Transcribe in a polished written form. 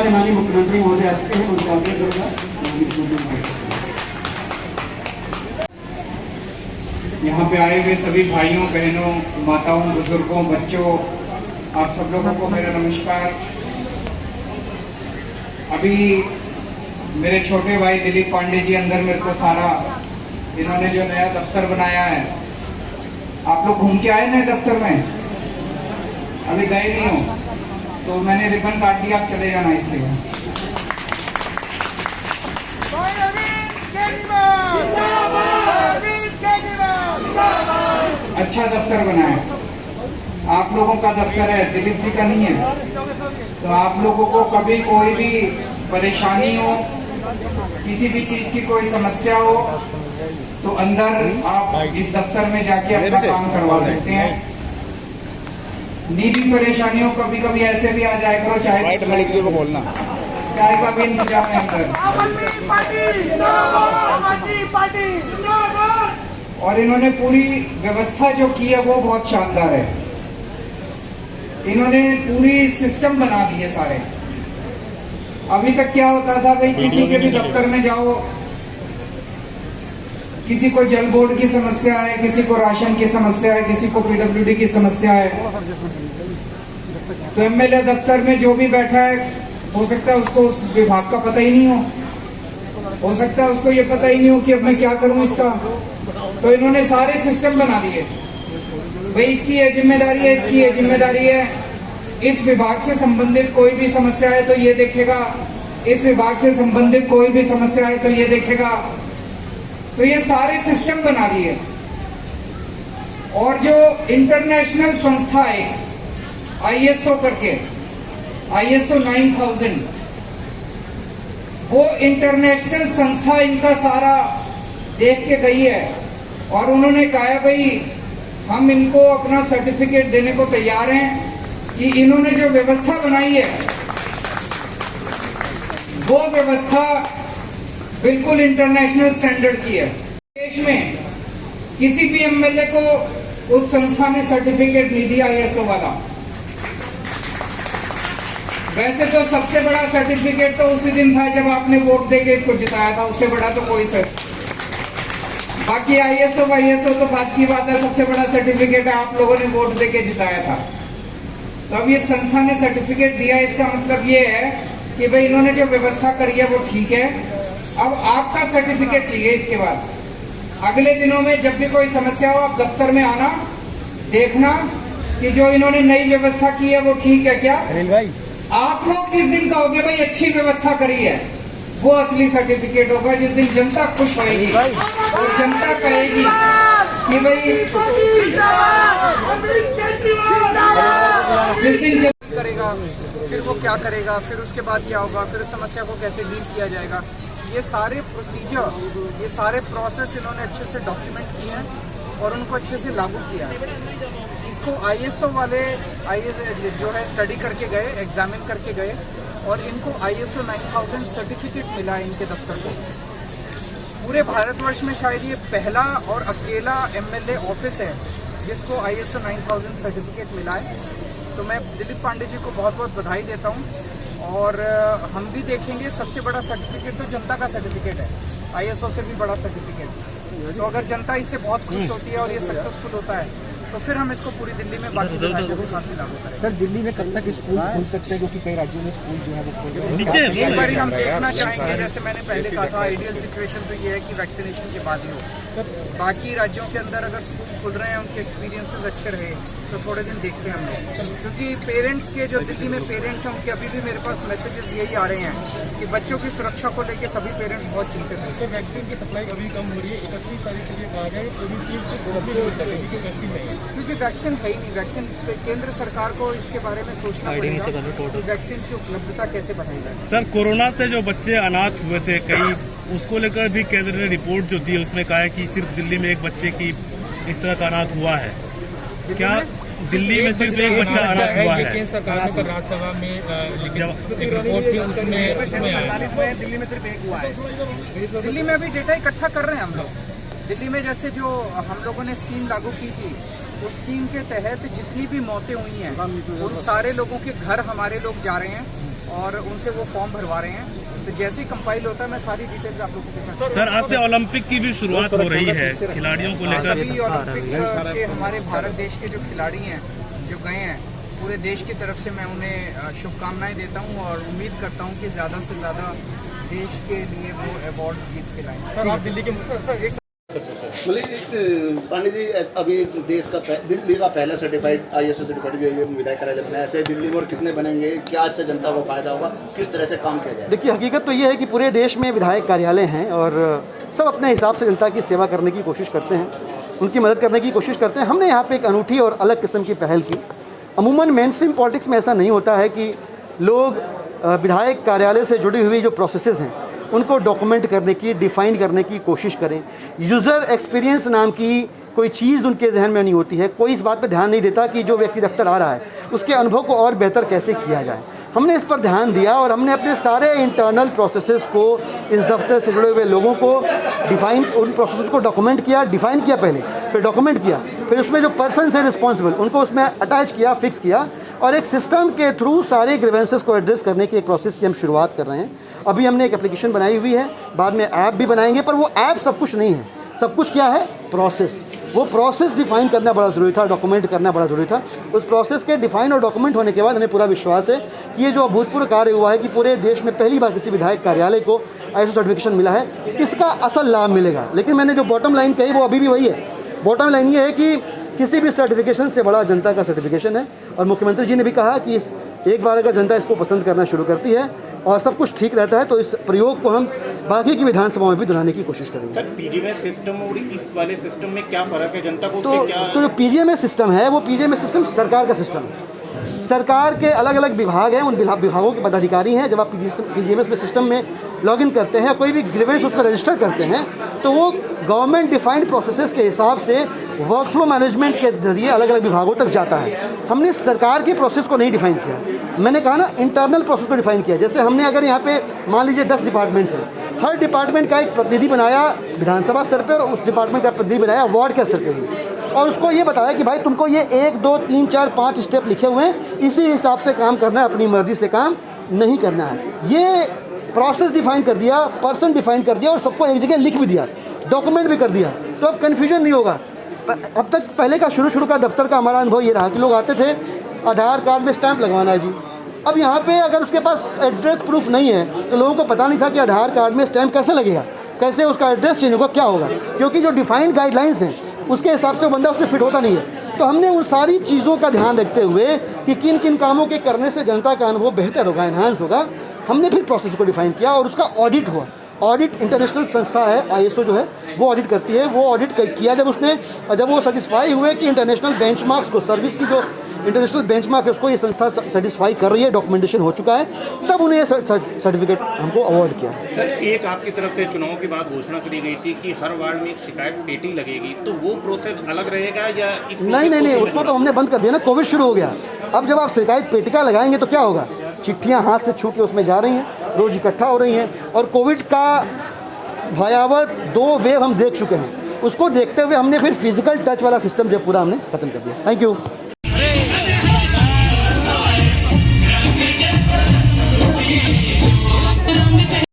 हमारे माननीय मुख्यमंत्री महोदय आ चुके हैं, उनसे आग्रह करूंगा। यहाँ पे आए हुए सभी भाइयों बहनों, माताओं, बुजुर्गों, बच्चों, आप सब लोगों को मेरा नमस्कार। अभी मेरे छोटे भाई दिलीप पांडे जी अंदर मेरे को सारा, इन्होंने जो नया दफ्तर बनाया है, आप लोग घूम के आए ना दफ्तर में, अभी गए नहीं हो तो मैंने रिबन काट दिया, आप चले जाना इसलिए। अच्छा दफ्तर बना है, आप लोगों का दफ्तर है, दिलीप जी का नहीं है। तो आप लोगों को कभी कोई भी परेशानी हो, किसी भी चीज की कोई समस्या हो, तो अंदर आप इस दफ्तर में जाके अपना काम करवा सकते हैं। निजी परेशानियों कभी कभी ऐसे भी आ जाए करो, चाहे को बोलना, चाय का भी इंतजाम है अंदर। और इन्होंने पूरी व्यवस्था जो की है वो बहुत शानदार है। इन्होंने पूरी सिस्टम बना दिए सारे। अभी तक क्या होता था भाई, किसी के भी दफ्तर में जाओ, किसी को जल बोर्ड की समस्या है, किसी को राशन की समस्या है, किसी को पीडब्ल्यूडी की समस्या है, तो एमएलए दफ्तर में जो भी बैठा है, हो सकता है उसको उस विभाग का पता ही नहीं हो सकता है उसको ये पता ही नहीं हो कि अब मैं क्या करूं इसका। तो इन्होंने सारे सिस्टम बना दिए, भाई इसकी ये जिम्मेदारी है, इसकी ये जिम्मेदारी है, इस विभाग से संबंधित कोई भी समस्या है तो ये देखेगा, इस विभाग से संबंधित कोई भी समस्या है तो ये देखेगा। तो ये सारे सिस्टम बना दिए। और जो इंटरनेशनल संस्था है ISO करके, ISO 9000, वो इंटरनेशनल संस्था इनका सारा देख के गई है और उन्होंने कहा है भाई हम इनको अपना सर्टिफिकेट देने को तैयार हैं कि इन्होंने जो व्यवस्था बनाई है वो व्यवस्था बिल्कुल इंटरनेशनल स्टैंडर्ड की है। देश में किसी भी एमएलए को उस संस्था ने सर्टिफिकेट नहीं दिया ISO वाला। वैसे तो सबसे बड़ा सर्टिफिकेट तो उसी दिन था जब आपने वोट देके इसको जिताया था, उससे बड़ा तो कोई सर, बाकी ISO तो बात की बात है, सबसे बड़ा सर्टिफिकेट है आप लोगों ने वोट देके जिताया था। तो अब ये संस्था ने सर्टिफिकेट दिया, इसका मतलब ये है कि भाई इन्होंने जो व्यवस्था करी है वो ठीक है। अब आपका सर्टिफिकेट चाहिए। इसके बाद अगले दिनों में जब भी कोई समस्या हो, आप दफ्तर में आना, देखना कि जो इन्होंने नई व्यवस्था की है वो ठीक है क्या। भाई आप लोग जिस दिन कहोगे भाई अच्छी व्यवस्था करी है, वो असली सर्टिफिकेट होगा जिस दिन जनता खुश होगी और जनता कहेगी कि भाई जिस दिन जनता करेगा, फिर वो क्या करेगा, फिर उसके बाद क्या होगा, फिर उस समस्या को कैसे डील किया जाएगा, ये सारे प्रोसीजर, ये सारे प्रोसेस इन्होंने अच्छे से डॉक्यूमेंट किए हैं और उनको अच्छे से लागू किया है। इसको ISO वाले जो है स्टडी करके गए, एग्जामिन करके गए और इनको ISO 9000 सर्टिफिकेट मिला है इनके दफ्तर को। पूरे भारतवर्ष में शायद ये पहला और अकेला MLA ऑफिस है जिसको ISO 9000 सर्टिफिकेट मिला है। तो मैं दिलीप पांडे जी को बहुत बहुत बधाई देता हूँ और हम भी देखेंगे, सबसे बड़ा सर्टिफिकेट तो जनता का सर्टिफिकेट है, ISO से भी बड़ा सर्टिफिकेट। तो अगर जनता इससे बहुत खुश होती है और ये सक्सेसफुल होता है तो फिर हम इसको पूरी दिल्ली में बाकी राज्यों के साथ भी लागू करें। सर दिल्ली में कब तक स्कूल खुल सकते हैं, क्योंकि कई राज्यों में स्कूल जो है वो खोल रहे हैं। एक बार हम देखना चाहेंगे, जैसे मैंने पहले कहा था, आइडियल सिचुएशन तो ये है कि वैक्सीनेशन के बाद ही हो। बाकी राज्यों के अंदर अगर स्कूल खुल रहे हैं, उनके एक्सपीरियंसेस अच्छे रहे तो थोड़े दिन देखते हैं हम लोग। क्योंकि पेरेंट्स के, जो दिल्ली में पेरेंट्स हैं, उनके अभी भी मेरे पास मैसेजेस यही आ रहे हैं कि बच्चों की सुरक्षा को लेकर सभी पेरेंट्स बहुत चिंतित हैं। तो वैक्सीन की सप्लाई अभी कम हो रही है, 31 तारीख के लिए कहा गया क्योंकि वैक्सीन है ही नहीं। वैक्सीन केंद्र सरकार को इसके बारे में सोचना पड़ेगा कि वैक्सीन की उपलब्धता कैसे बढ़ाई जाए। सर कोरोना से जो बच्चे अनाथ हुए थे कई, उसको लेकर भी केंद्र ने रिपोर्ट जो दी उसमें कहा है कि सिर्फ दिल्ली में एक बच्चे की इस तरह का अनाथ हुआ है। क्या दिल्ली में सिर्फ एक बच्चा अनाथ हुआ है? केंद्र सरकार ने राज्यसभा में एक रिपोर्ट थी, उसमें आया दिल्ली में सिर्फ एक हुआ है। दिल्ली में अभी डेटा इकट्ठा कर रहे हैं हम लोग। दिल्ली में जैसे जो हम लोगों ने स्कीम लागू की थी, उस स्कीम के तहत जितनी भी मौतें हुई हैं उन सारे लोगों के घर हमारे लोग जा रहे हैं और उनसे वो फॉर्म भरवा रहे हैं। तो जैसे ही कंपाइल होता है मैं सारी डिटेल्स आप लोगों के साथ। सर, आज से ओलंपिक की भी शुरुआत हो रही है खिलाड़ियों को लेकर। सभी ओलंपिक के हमारे भारत देश के जो खिलाड़ी हैं जो गए हैं, पूरे देश की तरफ से मैं उन्हें शुभकामनाएं देता हूं और उम्मीद करता हूं कि ज़्यादा से ज़्यादा देश के लिए वो अवार्ड जीत के लाएं। सर, आप दिल्ली के मतलब पांडे जी, अभी देश का दिल्ली का पहला सर्टिफाइड ISO सर्टिफाइड विधायक कार्यालय बना है, ऐसे दिल्ली में और कितने बनेंगे? क्या इससे जनता को फायदा होगा? किस तरह से काम किया जाए? देखिए, हकीकत तो ये है कि पूरे देश में विधायक कार्यालय हैं और सब अपने हिसाब से जनता की सेवा करने की कोशिश करते हैं, उनकी मदद करने की कोशिश करते हैं। हमने यहाँ पे एक अनूठी और अलग किस्म की पहल की। अमूमन मेन स्ट्रीम पॉलिटिक्स में ऐसा नहीं होता है कि लोग विधायक कार्यालय से जुड़ी हुई जो प्रोसेसेस हैं उनको डॉक्यूमेंट करने की, डिफ़ाइन करने की कोशिश करें। यूज़र एक्सपीरियंस नाम की कोई चीज़ उनके जहन में नहीं होती है। कोई इस बात पे ध्यान नहीं देता कि जो व्यक्ति दफ्तर आ रहा है उसके अनुभव को और बेहतर कैसे किया जाए। हमने इस पर ध्यान दिया और हमने अपने सारे इंटरनल प्रोसेसेस को, इस दफ्तर से जुड़े हुए लोगों को डिफ़ाइन, उन प्रोसेसेस को डॉक्यूमेंट किया, डिफ़ाइन किया पहले, फिर डॉक्यूमेंट किया, फिर उसमें जो पर्सन हैं रिस्पॉन्सिबल उनको उसमें अटैच किया, फिक्स किया और एक सिस्टम के थ्रू सारे ग्रीवेंसेस को एड्रेस करने की एक प्रोसेस की हम शुरुआत कर रहे हैं। अभी हमने एक एप्लीकेशन बनाई हुई है, बाद में ऐप भी बनाएंगे, पर वो ऐप सब कुछ नहीं है। सब कुछ क्या है? प्रोसेस। वो प्रोसेस डिफ़ाइन करना बड़ा ज़रूरी था, डॉक्यूमेंट करना बड़ा ज़रूरी था। उस प्रोसेस के डिफ़ाइन और डॉक्यूमेंट होने के बाद हमें पूरा विश्वास है कि ये जो अभूतपूर्व कार्य हुआ है कि पूरे देश में पहली बार किसी विधायक कार्यालय को ISO सर्टिफिकेशन मिला है, इसका असल लाभ मिलेगा। लेकिन मैंने जो बॉटम लाइन कही वो अभी भी वही है। बॉटम लाइन ये है कि किसी भी सर्टिफिकेशन से बड़ा जनता का सर्टिफिकेशन है और मुख्यमंत्री जी ने भी कहा कि इस एक बार अगर जनता इसको पसंद करना शुरू करती है और सब कुछ ठीक रहता है तो इस प्रयोग को हम बाकी की विधानसभाओं में भी दोहराने की कोशिश करेंगे। सर, PGMS सिस्टम और इस वाले सिस्टम में क्या फ़र्क है? जनता को तो उससे क्या? जो PGMS सिस्टम है वो PGMS सिस्टम सरकार का सिस्टम है। सरकार के अलग अलग विभाग हैं, उन विभागों के पदाधिकारी हैं। जब आप PGMS में सिस्टम में लॉगिन करते हैं, कोई भी ग्रीवेंस उस पर रजिस्टर करते हैं तो वो गवर्नमेंट डिफाइंड प्रोसेसेस के हिसाब से वर्क फ्लो मैनेजमेंट के जरिए अलग अलग विभागों तक जाता है। हमने सरकार के प्रोसेस को नहीं डिफाइन किया, मैंने कहा ना इंटरनल प्रोसेस को डिफाइन किया। जैसे हमने अगर यहाँ पे मान लीजिए 10 डिपार्टमेंट्स हैं, हर डिपार्टमेंट का एक प्रतिनिधि बनाया विधानसभा स्तर पर और उस डिपार्टमेंट का प्रतिनिधि बनाया वार्ड के स्तर पर भी, और उसको ये बताया कि भाई तुमको ये 1 2 3 4 5 स्टेप लिखे हुए हैं, इसी हिसाब से काम करना है, अपनी मर्जी से काम नहीं करना है। ये प्रोसेस डिफाइन कर दिया, पर्सन डिफाइन कर दिया और सबको एक जगह लिख भी दिया, डॉक्यूमेंट भी कर दिया, तो अब कन्फ्यूजन नहीं होगा। अब तक पहले का शुरू का दफ्तर का हमारा अनुभव ये रहा कि लोग आते थे, आधार कार्ड में स्टैंप लगवाना है जी। अब यहाँ पे अगर उसके पास एड्रेस प्रूफ नहीं है तो लोगों को पता नहीं था कि आधार कार्ड में स्टैंप कैसे लगेगा, कैसे उसका एड्रेस चेंज होगा, क्या होगा, क्योंकि जो डिफाइंड गाइडलाइंस हैं उसके हिसाब से वो बंदा उसमें फिट होता नहीं है। तो हमने उन सारी चीज़ों का ध्यान रखते हुए कि किन किन कामों के करने से जनता का अनुभव बेहतर होगा, एनहांस होगा, हमने फिर प्रोसेस को डिफाइन किया और उसका ऑडिट हुआ। ऑडिट इंटरनेशनल संस्था है, ISO जो है वो ऑडिट करती है। वो ऑडिट किया जब वो सेटिस्फाई हुए कि इंटरनेशनल बेंचमार्क्स को, सर्विस की जो इंटरनेशनल बेंचमार्क है उसको ये संस्था सेटिस्फाई कर रही है, डॉक्यूमेंटेशन हो चुका है, तब उन्हें ये सर्टिफिकेट हमको अवार्ड किया है। सर, एक आपकी तरफ से चुनाव के बाद घोषणा करी गई थी कि हर वार्ड में एक शिकायत पेटी लगेगी, तो वो प्रोसेस अलग रहेगा या इस नहीं, उसको तो हमने बंद कर दिया ना, कोविड शुरू हो गया। अब जब आप शिकायत पेटिका लगाएंगे तो क्या होगा? चिट्ठियाँ हाथ से छू के उसमें जा रही हैं, रोज़ इकट्ठा हो रही हैं, और कोविड का भयावह 2 वेव हम देख चुके हैं। उसको देखते हुए हमने फिर फिजिकल टच वाला सिस्टम जो पूरा हमने खत्म कर दिया। Thank you.